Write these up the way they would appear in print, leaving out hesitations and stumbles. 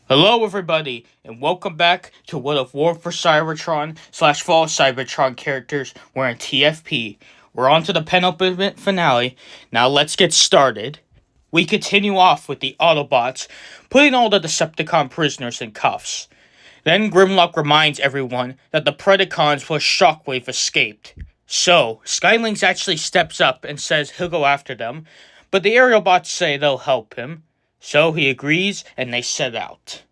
Hello everybody, and welcome back to What If War for Cybertron / Fall Cybertron characters. We're in TFP. We're on to the penultimate finale. Now let's get started. We continue off with the Autobots, putting all the Decepticon prisoners in cuffs. Then Grimlock reminds everyone that the Predacons plus Shockwave escaped. So, Skylinks actually steps up and says he'll go after them, but the Aerobots say they'll help him. So he agrees, and they set out.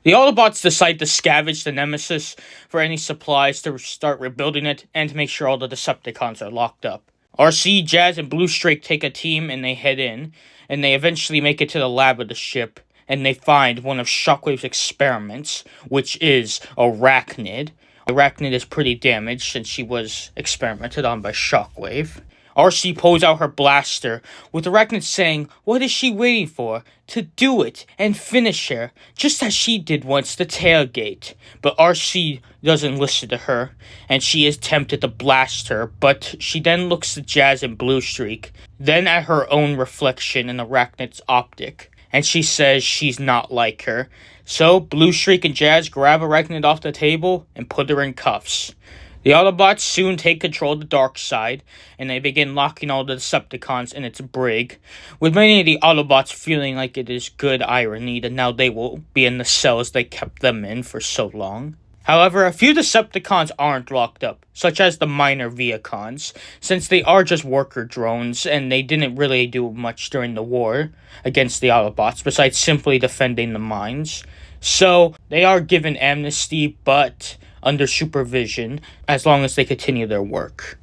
The Autobots decide to scavenge the Nemesis for any supplies to start rebuilding it, and to make sure all the Decepticons are locked up. RC, Jazz, and Blue Streak take a team and they head in, and they eventually make it to the lab of the ship, and they find one of Shockwave's experiments, which is Arachnid. Arachnid is pretty damaged since she was experimented on by Shockwave. RC pulls out her blaster, with Arachnid saying, "What is she waiting for? To do it and finish her, just as she did once the tailgate." But RC doesn't listen to her, and she is tempted to blast her, but she then looks at Jazz and Blue Streak, then at her own reflection in Arachnid's optic, and she says she's not like her. So Blue Streak and Jazz grab Arachnid off the table and put her in cuffs. The Autobots soon take control of the dark side, and they begin locking all the Decepticons in its brig, with many of the Autobots feeling like it is good irony that now they will be in the cells they kept them in for so long. However, a few Decepticons aren't locked up, such as the minor Viacons, since they are just worker drones, and they didn't really do much during the war against the Autobots, besides simply defending the mines. So, they are given amnesty, but under supervision, as long as they continue their work.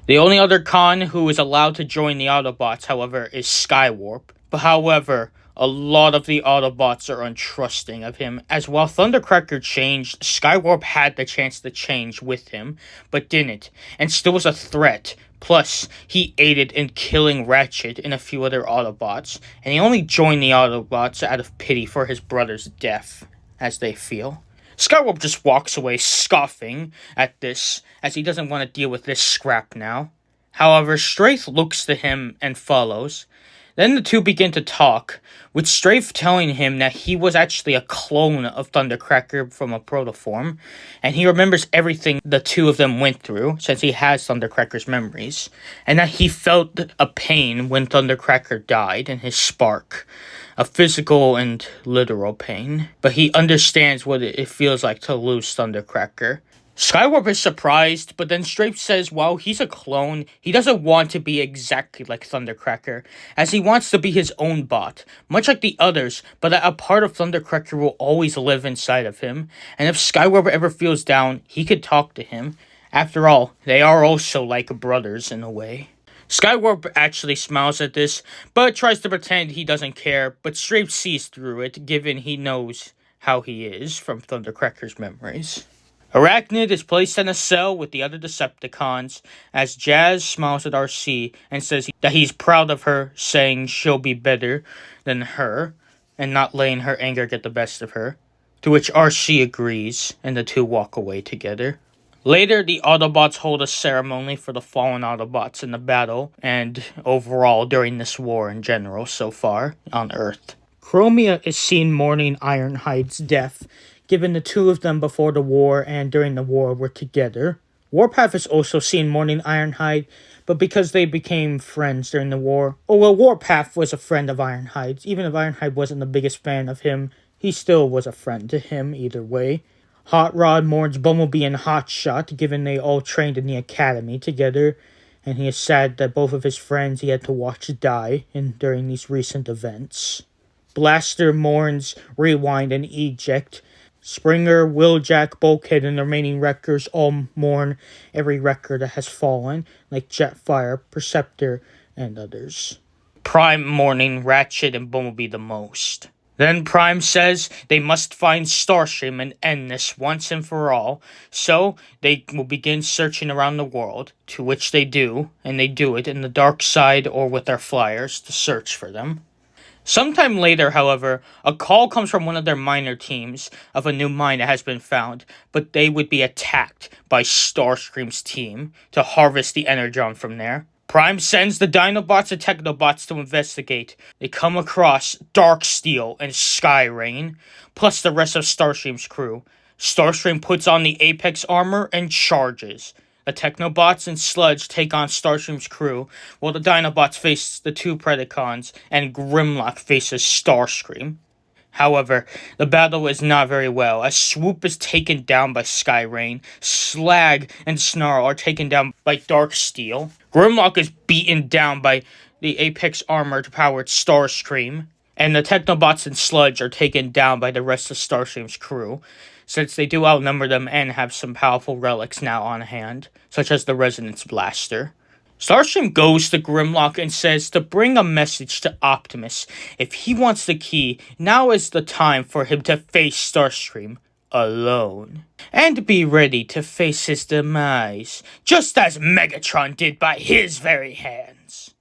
The only other con who is allowed to join the Autobots, however, is Skywarp. But however, a lot of the Autobots are untrusting of him, as while Thundercracker changed, Skywarp had the chance to change with him, but didn't, and still was a threat. Plus, he aided in killing Ratchet and a few other Autobots, and he only joined the Autobots out of pity for his brother's death, as they feel. Skywarp just walks away scoffing at this, as he doesn't want to deal with this scrap now. However, Strafe looks to him and follows. Then the two begin to talk, with Strafe telling him that he was actually a clone of Thundercracker from a protoform, and he remembers everything the two of them went through, since he has Thundercracker's memories, and that he felt a pain when Thundercracker died in his spark. A physical and literal pain, but he understands what it feels like to lose Thundercracker. Skywarp is surprised, but then Strafe says while he's a clone, he doesn't want to be exactly like Thundercracker, as he wants to be his own bot, much like the others, but that a part of Thundercracker will always live inside of him, and if Skywarp ever feels down, he could talk to him. After all, they are also like brothers in a way. Skywarp actually smiles at this, but tries to pretend he doesn't care, but Strafe sees through it, given he knows how he is from Thundercracker's memories. Arachnid is placed in a cell with the other Decepticons, as Jazz smiles at RC and says that he's proud of her, saying she'll be better than her, and not letting her anger get the best of her, to which RC agrees, and the two walk away together. Later, the Autobots hold a ceremony for the fallen Autobots in the battle, and overall during this war in general so far on Earth. Chromia is seen mourning Ironhide's death, given the two of them before the war and during the war were together. Warpath is also seen mourning Ironhide, but because they became friends during the war, Warpath was a friend of Ironhide's. Even if Ironhide wasn't the biggest fan of him, he still was a friend to him either way. Hot Rod mourns Bumblebee and Hotshot, given they all trained in the academy together, and he is sad that both of his friends he had to watch die during these recent events. Blaster mourns Rewind and Eject. Springer, Wheeljack, Bulkhead, and the remaining Wreckers all mourn every Wrecker that has fallen, like Jetfire, Perceptor, and others. Prime mourning Ratchet and Bumblebee the most. Then Prime says they must find Starscream and end this once and for all, so they will begin searching around the world, to which they do, and they do it in the dark side or with their flyers to search for them. Sometime later, however, a call comes from one of their minor teams of a new mine that has been found, but they would be attacked by Starscream's team to harvest the energon from there. Prime sends the Dinobots and Technobots to investigate. They come across Darksteel and Skyrain, plus the rest of Starscream's crew. Starscream puts on the Apex armor and charges. The Technobots and Sludge take on Starscream's crew, while the Dinobots face the two Predacons, and Grimlock faces Starscream. However, the battle is not very well, as Swoop is taken down by Skyrain, Slag and Snarl are taken down by Darksteel, Grimlock is beaten down by the Apex armor-powered Starscream, and the Technobots and Sludge are taken down by the rest of Starscream's crew, since they do outnumber them and have some powerful relics now on hand, such as the Resonance Blaster. Starscream goes to Grimlock and says to bring a message to Optimus. If he wants the key, now is the time for him to face Starscream alone. And be ready to face his demise, just as Megatron did by his very hands.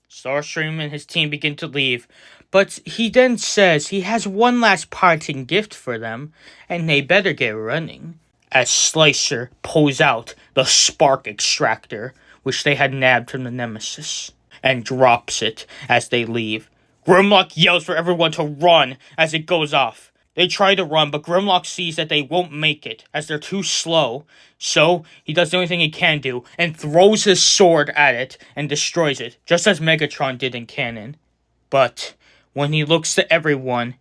Starscream and his team begin to leave, but he then says he has one last parting gift for them, and they better get running. As Slicer pulls out the Spark Extractor, which they had nabbed from the Nemesis, and drops it as they leave. Grimlock yells for everyone to run as it goes off. They try to run, but Grimlock sees that they won't make it, as they're too slow, so he does the only thing he can do, and throws his sword at it and destroys it, just as Megatron did in canon. But when he looks to everyone,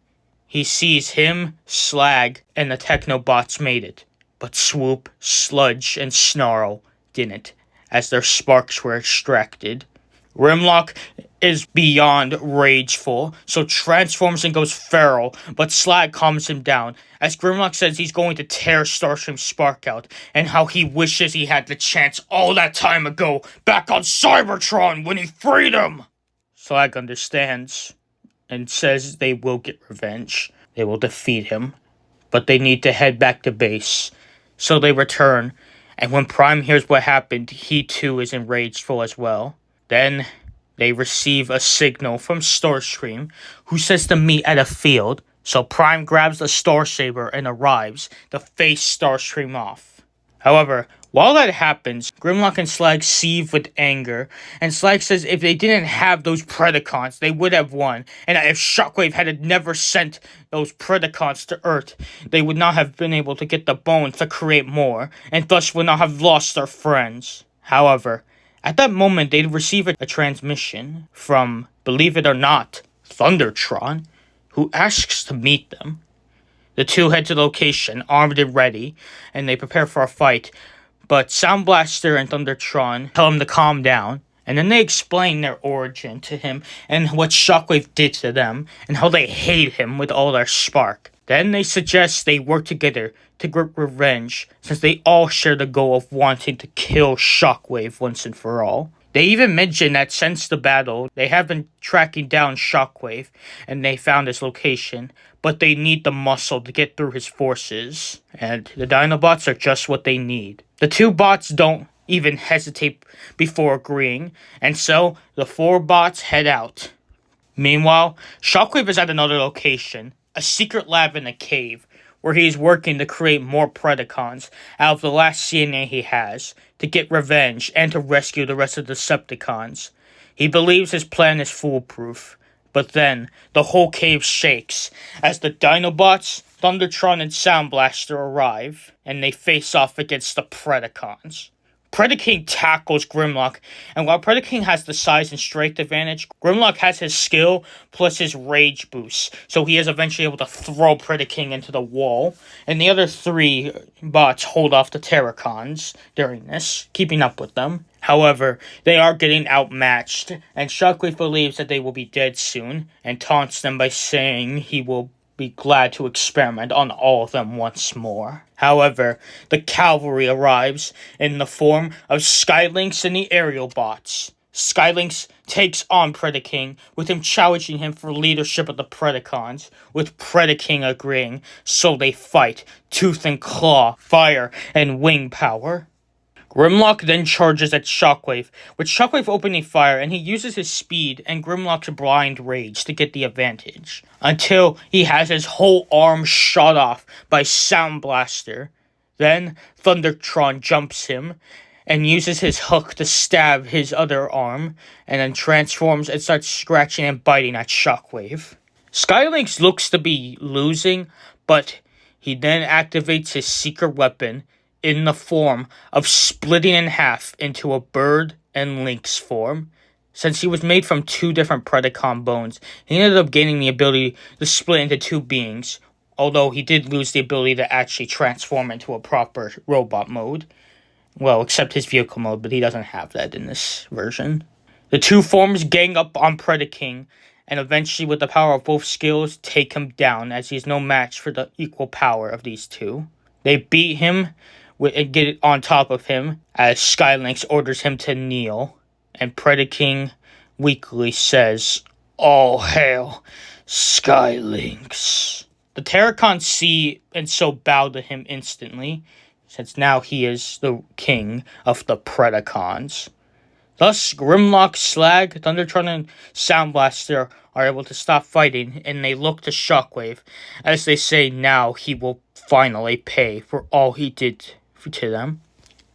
he sees him, Slag, and the Technobots made it, but Swoop, Sludge, and Snarl didn't, as their sparks were extracted. Grimlock is beyond rageful, so transforms and goes feral, but Slag calms him down, as Grimlock says he's going to tear Starscream's spark out, and how he wishes he had the chance all that time ago, back on Cybertron when he freed him! Slag understands, and says they will get revenge. They will defeat him, but they need to head back to base. So they return, and when Prime hears what happened, he too is enrageful as well. Then they receive a signal from Starscream, who says to meet at a field, so Prime grabs the Star Saber and arrives to face Starscream off. However, while that happens, Grimlock and Slag seethe with anger, and Slag says if they didn't have those Predacons, they would have won, and that if Shockwave had never sent those Predacons to Earth, they would not have been able to get the bones to create more, and thus would not have lost their friends. However, at that moment, they receive a transmission from, believe it or not, Thundertron, who asks to meet them. The two head to the location, armed and ready, and they prepare for a fight, but Sound Blaster and Thundertron tell him to calm down, and then they explain their origin to him and what Shockwave did to them, and how they hate him with all their spark. Then they suggest they work together to get revenge, since they all share the goal of wanting to kill Shockwave once and for all. They even mention that since the battle, they have been tracking down Shockwave, and they found his location, but they need the muscle to get through his forces, and the Dinobots are just what they need. The two bots don't even hesitate before agreeing, and so the four bots head out. Meanwhile, Shockwave is at another location, a secret lab in a cave, where he is working to create more Predacons out of the last CNA he has, to get revenge and to rescue the rest of the Decepticons. He believes his plan is foolproof, but then the whole cave shakes as the Dinobots, Thundertron, and Sound Blaster arrive, and they face off against the Predacons. Predaking tackles Grimlock, and while Predaking has the size and strength advantage, Grimlock has his skill plus his rage boost, so he is eventually able to throw Predaking into the wall, and the other three bots hold off the Terracons during this, keeping up with them. However, they are getting outmatched, and Shockwave believes that they will be dead soon, and taunts them by saying he will be glad to experiment on all of them once more. However, the cavalry arrives in the form of Skylynx and the aerial bots. Skylynx takes on Predaking, with him challenging him for leadership of the Predacons, with Predaking agreeing, so they fight, tooth and claw, fire, and wing power. Grimlock then charges at Shockwave, with Shockwave opening fire, and he uses his speed and Grimlock's blind rage to get the advantage, until he has his whole arm shot off by Sound Blaster. Then Thundertron jumps him, and uses his hook to stab his other arm, and then transforms and starts scratching and biting at Shockwave. Skylynx looks to be losing, but he then activates his secret weapon in the form of splitting in half into a bird and lynx form. Since he was made from two different Predacon bones, he ended up gaining the ability to split into two beings, although he did lose the ability to actually transform into a proper robot mode. Well, except his vehicle mode, but he doesn't have that in this version. The two forms gang up on Predaking, and eventually with the power of both skills, take him down, as he is no match for the equal power of these two. They beat him and get on top of him, as Skylynx orders him to kneel, and Predaking weakly says, "All hail, Skylynx." The Terracons see and so bow to him instantly, since now he is the king of the Predacons. Thus, Grimlock, Slag, Thundertron, and Sound Blaster are able to stop fighting, and they look to Shockwave, as they say now he will finally pay for all he did to them.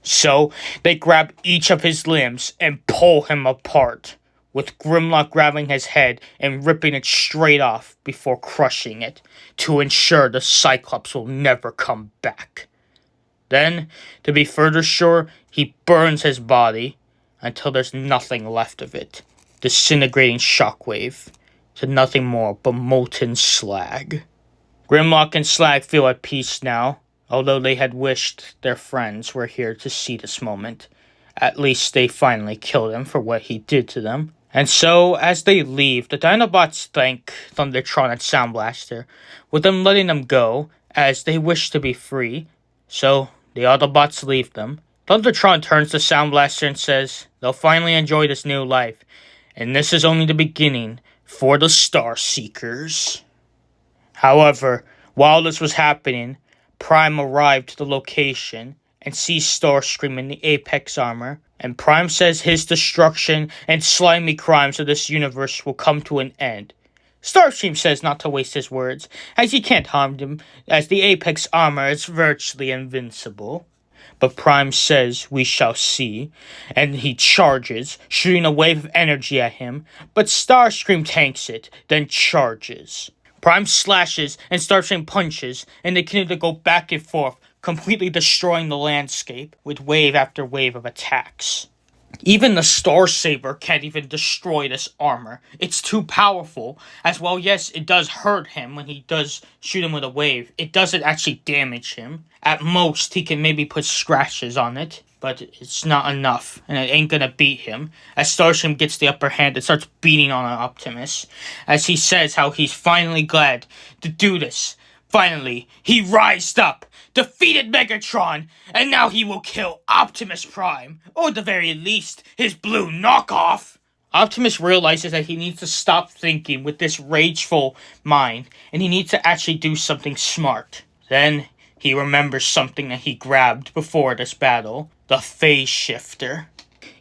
So, they grab each of his limbs and pull him apart, with Grimlock grabbing his head and ripping it straight off before crushing it, to ensure the Cyclops will never come back. Then, to be further sure, he burns his body until there's nothing left of it, disintegrating Shockwave to nothing more but molten slag. Grimlock and Slag feel at peace now, although they had wished their friends were here to see this moment. At least they finally killed him for what he did to them. And so, as they leave, the Dinobots thank Thundertron and Sound Blaster, with them letting them go, as they wish to be free. So, the Autobots leave them. Thundertron turns to Sound Blaster and says they'll finally enjoy this new life, and this is only the beginning for the Star Seekers. However, while this was happening, Prime arrived to the location and sees Starscream in the Apex armor, and Prime says his destruction and slimy crimes of this universe will come to an end. Starscream says not to waste his words, as he can't harm him, as the Apex armor is virtually invincible. But Prime says we shall see, and he charges, shooting a wave of energy at him, but Starscream tanks it, then charges. Prime slashes and Starscream punches, and they continue to go back and forth, completely destroying the landscape with wave after wave of attacks. Even the Star Saber can't even destroy this armor. It's too powerful. As well, yes, it does hurt him when he does shoot him with a wave. It doesn't actually damage him. At most, he can maybe put scratches on it, but it's not enough, and it ain't gonna beat him. As Starscream gets the upper hand and starts beating on Optimus, as he says how he's finally glad to do this. Finally, he rised up, defeated Megatron, and now he will kill Optimus Prime, or at the very least, his blue knockoff. Optimus realizes that he needs to stop thinking with this rageful mind, and he needs to actually do something smart. Then, he remembers something that he grabbed before this battle, the phase shifter.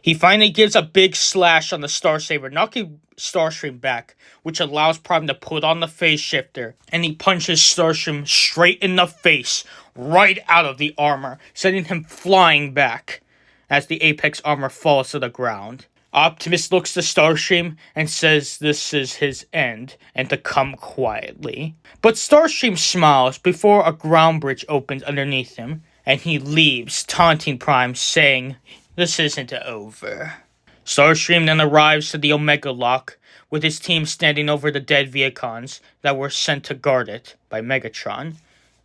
He finally gives a big slash on the Star Saber, knocking Starscream back, which allows Prime to put on the phase shifter, and he punches Starscream straight in the face, right out of the armor, sending him flying back as the Apex armor falls to the ground. Optimus looks to Starscream and says this is his end, and to come quietly. But Starscream smiles before a ground bridge opens underneath him, and he leaves, taunting Prime, saying, "This isn't over." Starscream then arrives to the Omega Lock, with his team standing over the dead Vehicons that were sent to guard it by Megatron.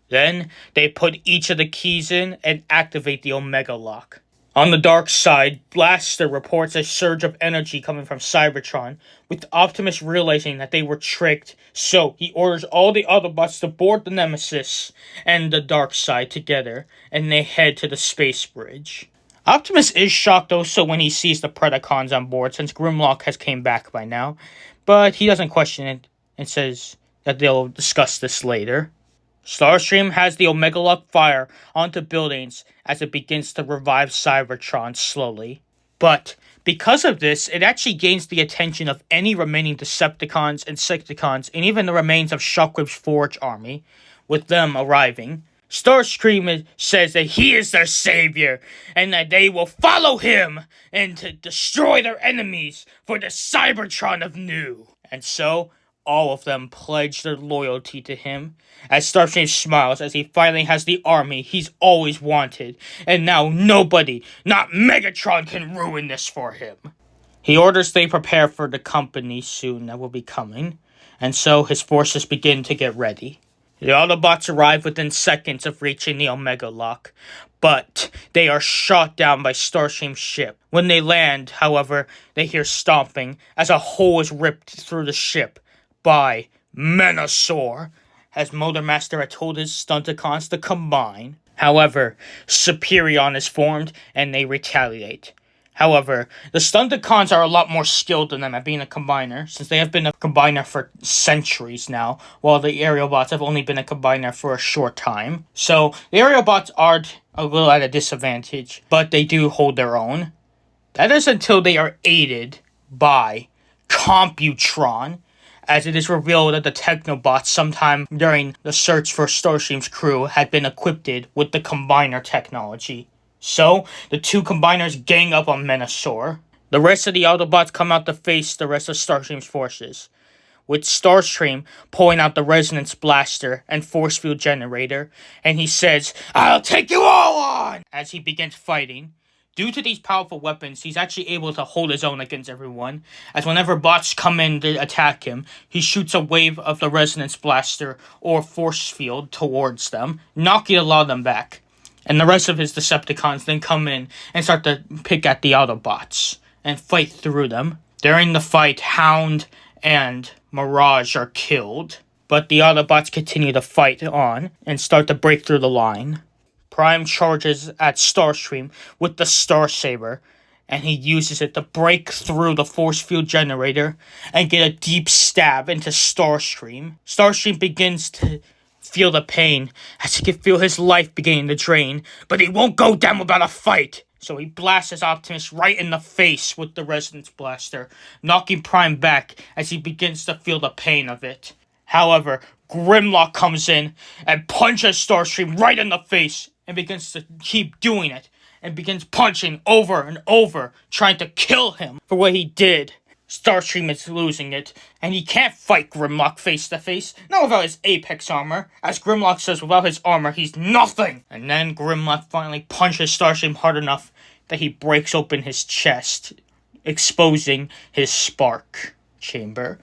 Then, they put each of the keys in and activate the Omega Lock. On the dark side, Blaster reports a surge of energy coming from Cybertron, with Optimus realizing that they were tricked, so he orders all the Autobots to board the Nemesis and the dark side together, and they head to the space bridge. Optimus is shocked also when he sees the Predacons on board, since Grimlock has came back by now, but he doesn't question it and says that they'll discuss this later. Starscream has the Omega Lock fire onto buildings as it begins to revive Cybertron slowly. But because of this, it actually gains the attention of any remaining Decepticons, Insecticons, and even the remains of Shockwave's Forge army, with them arriving. Starscream says that he is their savior and that they will follow him and to destroy their enemies for the Cybertron of New. And so, all of them pledge their loyalty to him, as Starscream smiles as he finally has the army he's always wanted, and now nobody, not Megatron, can ruin this for him. He orders they prepare for the company soon that will be coming, and so his forces begin to get ready. The Autobots arrive within seconds of reaching the Omega Lock, but they are shot down by Starscream's ship. When they land, however, they hear stomping as a hole is ripped through the ship by Menasor, as Motormaster had told his Stunticons to combine. However, Superion is formed and they retaliate. However, the Stunticons are a lot more skilled than them at being a combiner, since they have been a combiner for centuries now, while the Aerobots have only been a combiner for a short time. So, the Aerobots are a little at a disadvantage, but they do hold their own. That is until they are aided by Computron, as it is revealed that the Technobots sometime during the search for Starscream's crew had been equipped with the combiner technology. So, the two combiners gang up on Menasor. The rest of the Autobots come out to face the rest of Starscream's forces, with Starscream pulling out the Resonance Blaster and Force Field Generator, and he says, "I'll take you all on!" as he begins fighting. Due to these powerful weapons, he's actually able to hold his own against everyone, as whenever bots come in to attack him, he shoots a wave of the Resonance Blaster or Force Field towards them, knocking a lot of them back. And the rest of his Decepticons then come in and start to pick at the Autobots and fight through them. During the fight, Hound and Mirage are killed, but the Autobots continue to fight on and start to break through the line. Prime charges at Starscream with the Star Saber, and he uses it to break through the Force Field Generator and get a deep stab into Starscream. Starscream begins to feel the pain, as he can feel his life beginning to drain, but he won't go down without a fight. So he blasts Optimus right in the face with the Resonance Blaster, knocking Prime back as he begins to feel the pain of it. However, Grimlock comes in and punches Starscream right in the face and begins to keep doing it, and begins punching over and over, trying to kill him for what he did. Starscream is losing it, and he can't fight Grimlock face to face, not without his Apex armor, as Grimlock says without his armor he's nothing. And then Grimlock finally punches Starscream hard enough that he breaks open his chest, exposing his spark chamber,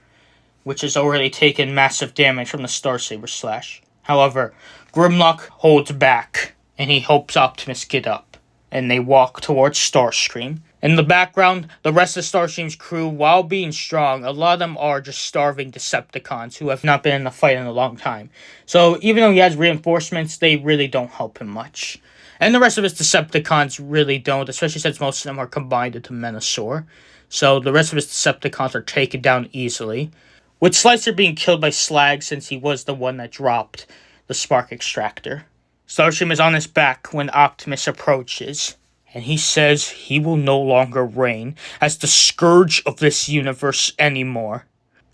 which has already taken massive damage from the Starsaber slash. However, Grimlock holds back, and he helps Optimus get up, and they walk towards Starscream. In the background, the rest of Starscream's crew, while being strong, a lot of them are just starving Decepticons who have not been in a fight in a long time. So even though he has reinforcements, they really don't help him much. And the rest of his Decepticons really don't, especially since most of them are combined into Menasor. So the rest of his Decepticons are taken down easily, with Slicer being killed by Slag since he was the one that dropped the Spark Extractor. Starscream is on his back when Optimus approaches, and he says he will no longer reign as the scourge of this universe anymore.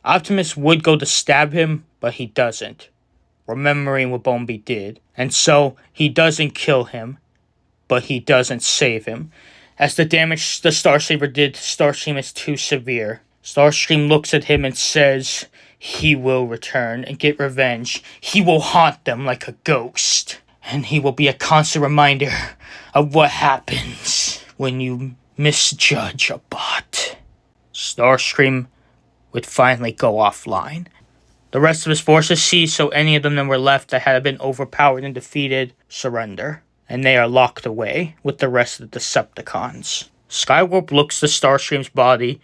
Optimus would go to stab him, but he doesn't, remembering what Bombi did, and so he doesn't kill him, but he doesn't save him, as the damage the Starsaber did to Starscream is too severe. Starscream looks at him and says he will return and get revenge. He will haunt them like a ghost, and he will be a constant reminder of what happens when you misjudge a bot. Starscream would finally go offline. The rest of his forces cease, so any of them that were left that had been overpowered and defeated surrender, and they are locked away with the rest of the Decepticons. Skywarp looks to Starscream's body,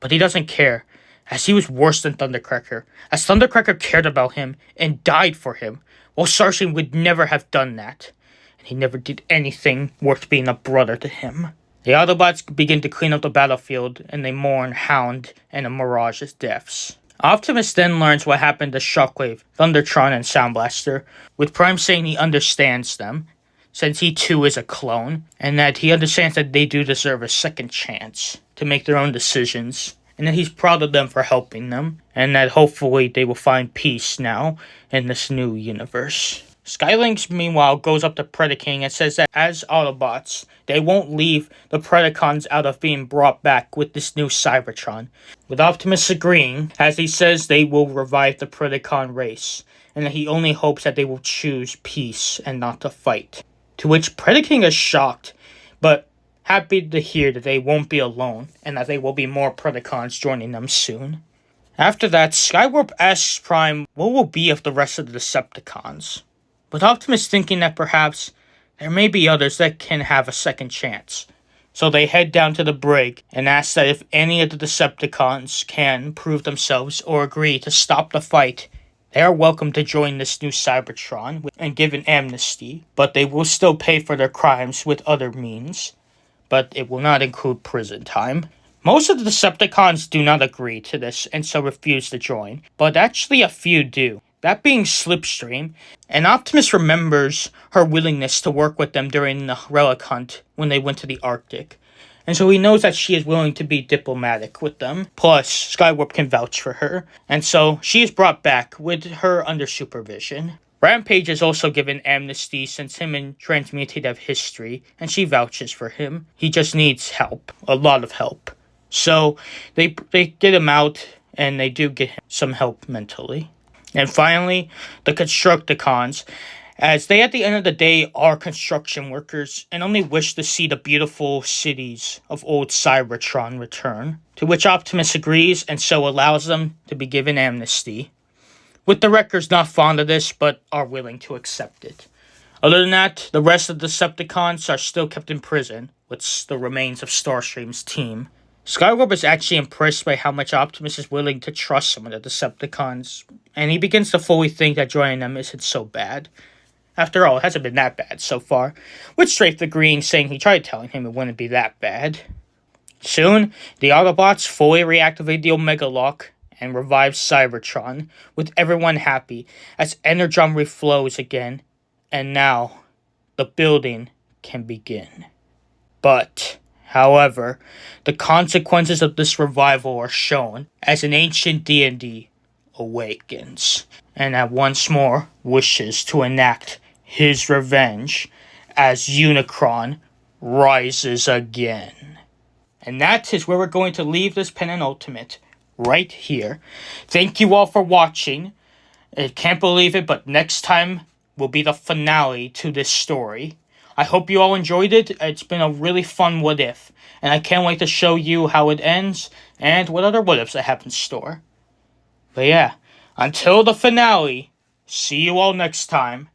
but he doesn't care, as he was worse than Thundercracker, as Thundercracker cared about him and died for him, while Starscream would never have done that, and he never did anything worth being a brother to him. The Autobots begin to clean up the battlefield, and they mourn Hound and Mirage's deaths. Optimus then learns what happened to Shockwave, Thundertron, and Sound Blaster, with Prime saying he understands them, since he too is a clone, and that he understands that they do deserve a second chance to make their own decisions, and that he's proud of them for helping them, and that hopefully they will find peace now in this new universe. Skylynx, meanwhile, goes up to Predaking and says that as Autobots, they won't leave the Predacons out of being brought back with this new Cybertron. With Optimus agreeing, as he says they will revive the Predacon race, and that he only hopes that they will choose peace and not to fight. To which Predaking is shocked, but happy to hear that they won't be alone, and that there will be more Predacons joining them soon. After that, Skywarp asks Prime what will be of the rest of the Decepticons, with Optimus thinking that perhaps there may be others that can have a second chance. So they head down to the brig and ask that if any of the Decepticons can prove themselves or agree to stop the fight, they are welcome to join this new Cybertron and give an amnesty, but they will still pay for their crimes with other means, but it will not include prison time. Most of the Decepticons do not agree to this and so refuse to join, but actually a few do. That being Slipstream, and Optimus remembers her willingness to work with them during the relic hunt when they went to the Arctic. And so he knows that she is willing to be diplomatic with them. Plus, Skywarp can vouch for her. And so she is brought back with her under supervision. Rampage is also given amnesty since him and Transmutate have history, and she vouches for him. He just needs help. A lot of help. So they get him out, and they do get him some help mentally. And finally, the Constructicons, as they at the end of the day are construction workers and only wish to see the beautiful cities of old Cybertron return, to which Optimus agrees and so allows them to be given amnesty, with the Wreckers not fond of this but are willing to accept it. Other than that, the rest of the Decepticons are still kept in prison with the remains of Starscream's team. Skywarp is actually impressed by how much Optimus is willing to trust some of the Decepticons, and he begins to fully think that joining them isn't so bad. After all, it hasn't been that bad so far, with Strafe agreeing, saying he tried telling him it wouldn't be that bad. Soon, the Autobots fully reactivate the Omega Lock and revive Cybertron, with everyone happy as Energon reflows again, and now the building can begin. But however, the consequences of this revival are shown as an ancient deity awakens, and that once more wishes to enact his revenge as Unicron rises again. And that is where we're going to leave this penultimate, right here. Thank you all for watching. I can't believe it, but next time will be the finale to this story. I hope you all enjoyed it. It's been a really fun what if, and I can't wait to show you how it ends and what other what ifs I have in store. But yeah, until the finale, see you all next time.